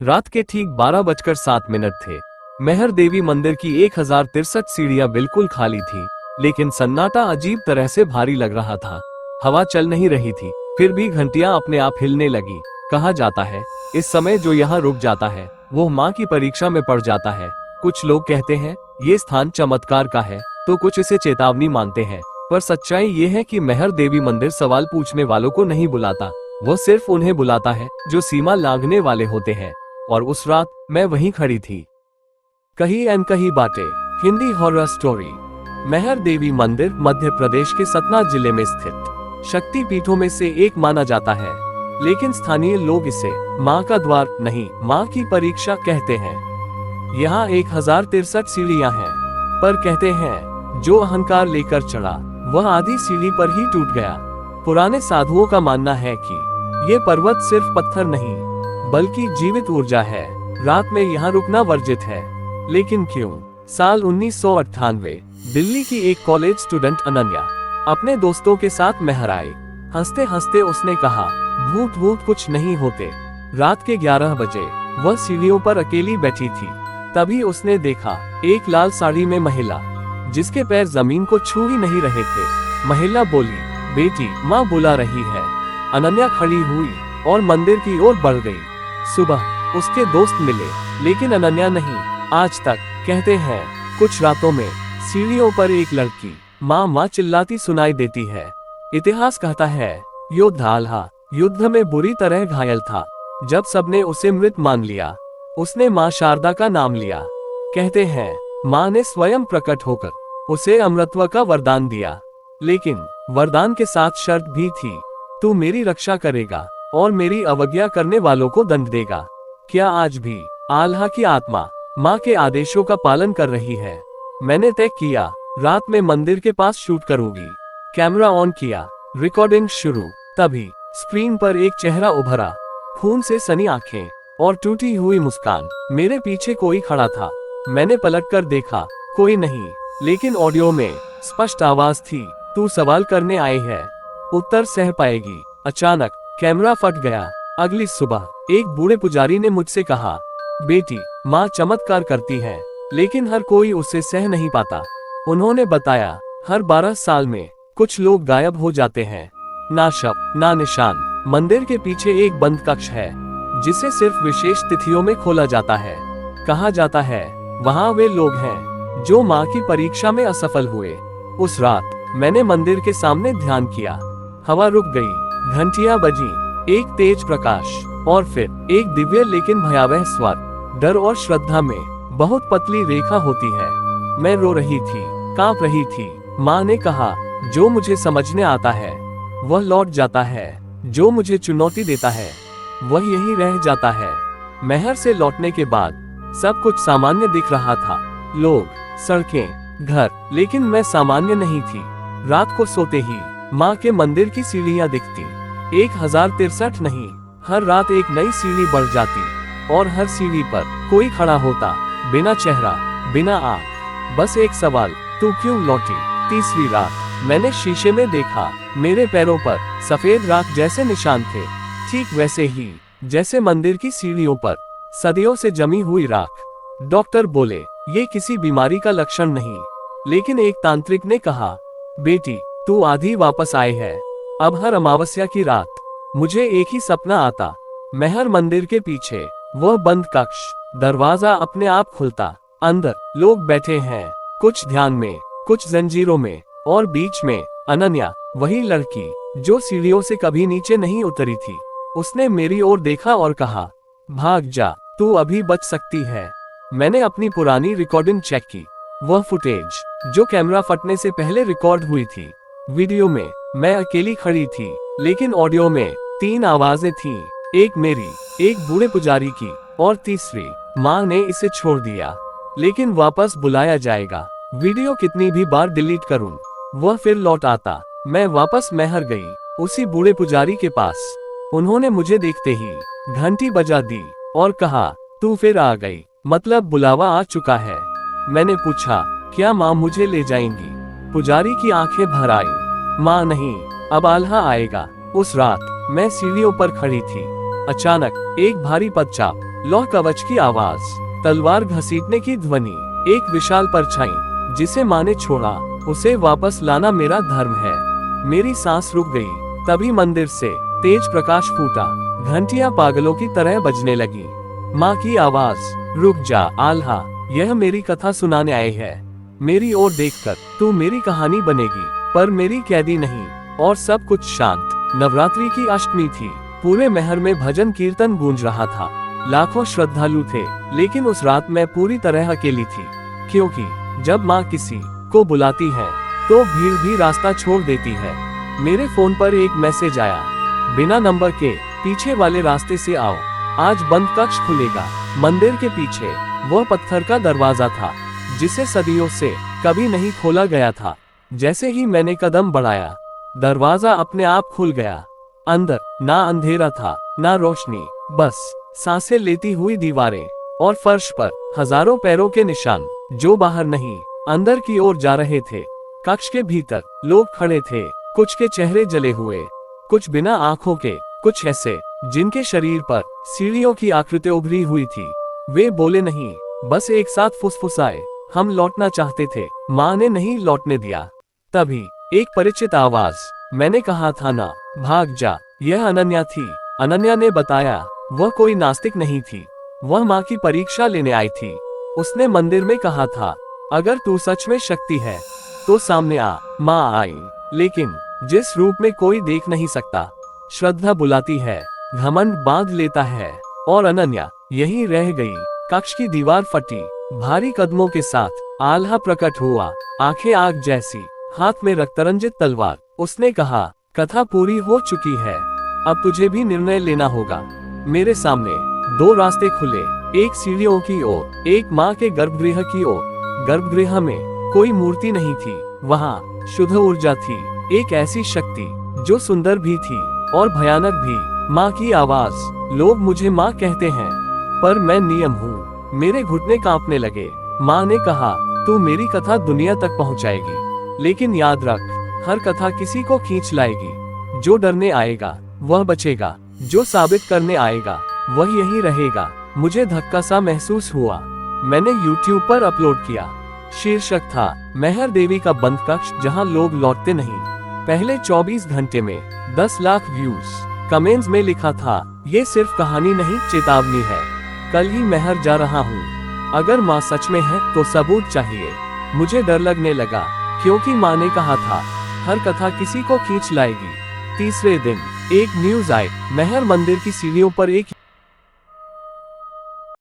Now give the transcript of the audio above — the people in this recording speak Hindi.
रात के ठीक 12:07 थे। मेहर देवी मंदिर की 1063 सीढ़ियां बिल्कुल खाली थी, लेकिन सन्नाटा अजीब तरह से भारी लग रहा था। हवा चल नहीं रही थी, फिर भी घंटियां अपने आप हिलने लगी। कहा जाता है, इस समय जो यहाँ रुक जाता है वो माँ की परीक्षा में पड़ जाता है। कुछ लोग कहते हैं ये स्थान चमत्कार का है, तो कुछ इसे चेतावनी मानते हैं। पर सच्चाई ये है कि मेहर देवी मंदिर सवाल पूछने वालों को नहीं बुलाता, वो सिर्फ उन्हें बुलाता है जो सीमा लांघने वाले होते हैं। और उस रात मैं वहीं खड़ी थी। कही अनकही बातें, हिंदी हॉरर स्टोरी। मेहर देवी मंदिर मध्य प्रदेश के सतना जिले में स्थित शक्ति पीठों में से एक माना जाता है, लेकिन स्थानीय लोग इसे माँ का द्वार नहीं, माँ की परीक्षा कहते हैं। यहाँ 1063 सीढ़ियां हैं, पर कहते हैं जो अहंकार लेकर चढ़ा वह आधी सीढ़ी पर ही टूट गया। पुराने साधुओं का मानना है कि ये पर्वत सिर्फ पत्थर नहीं बल्कि जीवित ऊर्जा है। रात में यहाँ रुकना वर्जित है, लेकिन क्यों? साल 1998 दिल्ली की एक कॉलेज स्टूडेंट अनन्या अपने दोस्तों के साथ मेहर आई। हंसते हंसते उसने कहा, भूत भूत कुछ नहीं होते। रात के 11 बजे वह सीढ़ियों पर अकेली बैठी थी। तभी उसने देखा एक लाल साड़ी में महिला, जिसके पैर जमीन को छू ही नहीं रहे थे। महिला बोली, बेटी, माँ बुला रही है। अनन्या खड़ी हुई और मंदिर की ओर बढ़ गई। सुबह उसके दोस्त मिले, लेकिन अनन्या नहीं। आज तक कहते हैं कुछ रातों में सीढ़ियों पर एक लड़की माँ माँ चिल्लाती सुनाई देती है। इतिहास कहता है योद्धा आल्हा युद्ध में बुरी तरह घायल था। जब सबने उसे मृत मान लिया, उसने माँ शारदा का नाम लिया। कहते हैं माँ ने स्वयं प्रकट होकर उसे अमृतत्व का वरदान दिया, लेकिन वरदान के साथ शर्त भी थी, तू मेरी रक्षा करेगा और मेरी अवज्ञा करने वालों को दंड देगा। क्या आज भी आल्हा की आत्मा माँ के आदेशों का पालन कर रही है? मैंने तय किया रात में मंदिर के पास शूट करूंगी। कैमरा ऑन किया, रिकॉर्डिंग शुरू। तभी स्क्रीन पर एक चेहरा उभरा, खून से सनी आंखें और टूटी हुई मुस्कान। मेरे पीछे कोई खड़ा था। मैंने पलटकर देखा, कोई नहीं, लेकिन ऑडियो में स्पष्ट आवाज थी, तू सवाल करने आई है, उत्तर सह पाएगी। अचानक कैमरा फट गया। अगली सुबह एक बूढ़े पुजारी ने मुझसे कहा, बेटी, माँ चमत्कार करती है, लेकिन हर कोई उसे सह नहीं पाता। उन्होंने बताया, हर 12 साल में कुछ लोग गायब हो जाते हैं, ना शव ना निशान। मंदिर के पीछे एक बंद कक्ष है, जिसे सिर्फ विशेष तिथियों में खोला जाता है। कहा जाता है वहाँ वे लोग हैं जो माँ की परीक्षा में असफल हुए। उस रात मैंने मंदिर के सामने ध्यान किया। हवा रुक गई, घंटियां बजी, एक तेज प्रकाश और फिर एक दिव्य लेकिन भयावह स्वर। डर और श्रद्धा में बहुत पतली रेखा होती है। मैं रो रही थी, कांप रही थी। माँ ने कहा, जो मुझे समझने आता है वह लौट जाता है, जो मुझे चुनौती देता है वह यही रह जाता है। मेहर से लौटने के बाद सब कुछ सामान्य दिख रहा था, लोग, सड़कें, घर, लेकिन मैं सामान्य नहीं थी। रात को सोते ही माँ के मंदिर की सीढ़ियाँ दिखती, 1063 नहीं, हर रात एक नई सीढ़ी बढ़ जाती और हर सीढ़ी पर कोई खड़ा होता, बिना चेहरा, बिना आँख, बस एक सवाल, तू क्यों लौटी? तीसरी रात मैंने शीशे में देखा, मेरे पैरों पर सफेद राख जैसे निशान थे, ठीक वैसे ही जैसे मंदिर की सीढ़ियों पर सदियों से जमी हुई राख। डॉक्टर बोले ये किसी बीमारी का लक्षण नहीं, लेकिन एक तांत्रिक ने कहा, बेटी, तू आधी वापस आई है। अब हर अमावस्या की रात मुझे एक ही सपना आता, मेहर मंदिर के पीछे वह बंद कक्ष, दरवाजा अपने आप खुलता, अंदर लोग बैठे हैं, कुछ ध्यान में, कुछ जंजीरों में, और बीच में अनन्या, वही लड़की जो सीढ़ियों से कभी नीचे नहीं उतरी थी। उसने मेरी ओर देखा और कहा, भाग जा, तू अभी बच सकती है। मैंने अपनी पुरानी रिकॉर्डिंग चेक की, वह फुटेज जो कैमरा फटने से पहले रिकॉर्ड हुई थी। वीडियो में मैं अकेली खड़ी थी, लेकिन ऑडियो में 3 आवाजें थीं, एक मेरी, एक बूढ़े पुजारी की और तीसरी माँ ने इसे छोड़ दिया, लेकिन वापस बुलाया जाएगा। वीडियो कितनी भी बार डिलीट करूं, वह फिर लौट आता। मैं वापस मेहर गई, उसी बूढ़े पुजारी के पास। उन्होंने मुझे देखते ही घंटी बजा दी और कहा, तू फिर आ गई, मतलब बुलावा आ चुका है। मैंने पूछा, क्या माँ मुझे ले जाएंगी? पुजारी की आंखें भर आई, माँ नहीं, अब आल्हा आएगा। उस रात मैं सीढ़ियों पर खड़ी थी। अचानक एक भारी पदचाप लौह कवच की आवाज, तलवार घसीटने की ध्वनि, एक विशाल परछाई जिसे माँ ने छोड़ा, उसे वापस लाना मेरा धर्म है। मेरी सांस रुक गई। तभी मंदिर से तेज प्रकाश फूटा, घंटियां पागलों की तरह बजने लगी। माँ की आवाज, रुक जा आल्हा, यह मेरी कथा सुनाने आए है। मेरी ओर देखकर, तू मेरी कहानी बनेगी, पर मेरी कैदी नहीं। और सब कुछ शांत। नवरात्रि की अष्टमी थी। पूरे महल में भजन कीर्तन गूंज रहा था। लाखों श्रद्धालु थे, लेकिन उस रात मैं पूरी तरह अकेली थी। क्योंकि जब माँ किसी को बुलाती है, तो भीड़ भी रास्ता छोड़ देती है। मेरे फोन पर एक मैसेज आया, बिना नंबर के पीछे वाले रास्ते से आओ, आज बंद कक्ष खुलेगा। मंदिर के पीछे वह पत्थर का दरवाजा था, जिसे सदियों से कभी नहीं खोला गया था। जैसे ही मैंने कदम बढ़ाया, दरवाजा अपने आप खुल गया। अंदर ना अंधेरा था, ना रोशनी, बस सांसें लेती हुई दीवारें और फर्श पर हजारों पैरों के निशान, जो बाहर नहीं अंदर की ओर जा रहे थे। कक्ष के भीतर लोग खड़े थे, कुछ के चेहरे जले हुए, कुछ बिना आंखों के, कुछ ऐसे जिनके शरीर पर सीढ़ियों की आकृति उभरी हुई थी। वे बोले नहीं, बस एक साथ फुसफुसाए, हम लौटना चाहते थे, माँ ने नहीं लौटने दिया। तभी एक परिचित आवाज, मैंने कहा था ना, भाग जा। यह अनन्या थी। अनन्या ने बताया, वह कोई नास्तिक नहीं थी, वह माँ की परीक्षा लेने आई थी। उसने मंदिर में कहा था, अगर तू सच में शक्ति है तो सामने आ। माँ आई, लेकिन जिस रूप में कोई देख नहीं सकता। श्रद्धा बुलाती है, घमंड बांध लेता है, और अनन्या यही रह गई। कक्ष की दीवार फटी, भारी कदमों के साथ आल्हा प्रकट हुआ, आंखें आग जैसी, हाथ में रक्तरंजित तलवार। उसने कहा, कथा पूरी हो चुकी है, अब तुझे भी निर्णय लेना होगा। मेरे सामने दो रास्ते खुले, एक सीढ़ियों की ओर, एक माँ के गर्भगृह की ओर। गर्भगृह में कोई मूर्ति नहीं थी, वहाँ शुद्ध ऊर्जा थी, एक ऐसी शक्ति जो सुंदर भी थी और भयानक भी। माँ की आवाज, लोग मुझे माँ कहते हैं, पर मैं नियम हूँ। मेरे घुटने कांपने लगे। माँ ने कहा, तू मेरी कथा दुनिया तक पहुँचाएगी, लेकिन याद रख, हर कथा किसी को खींच लाएगी। जो डरने आएगा वह बचेगा, जो साबित करने आएगा वह यही रहेगा। मुझे धक्का सा महसूस हुआ। मैंने YouTube पर अपलोड किया। शीर्षक था, मेहर देवी का बंद कक्ष जहां लोग लौटते नहीं। पहले 24 घंटे में 10 लाख व्यूज। कमेंट्स में लिखा था, ये सिर्फ कहानी नहीं, चेतावनी है। कल ही मेहर जा रहा हूँ। अगर माँ सच में है तो सबूत चाहिए। मुझे डर लगने लगा, क्योंकि माँ ने कहा था, हर कथा किसी को खींच लाएगी। तीसरे दिन एक न्यूज आई, मेहर मंदिर की सीढ़ियों पर एक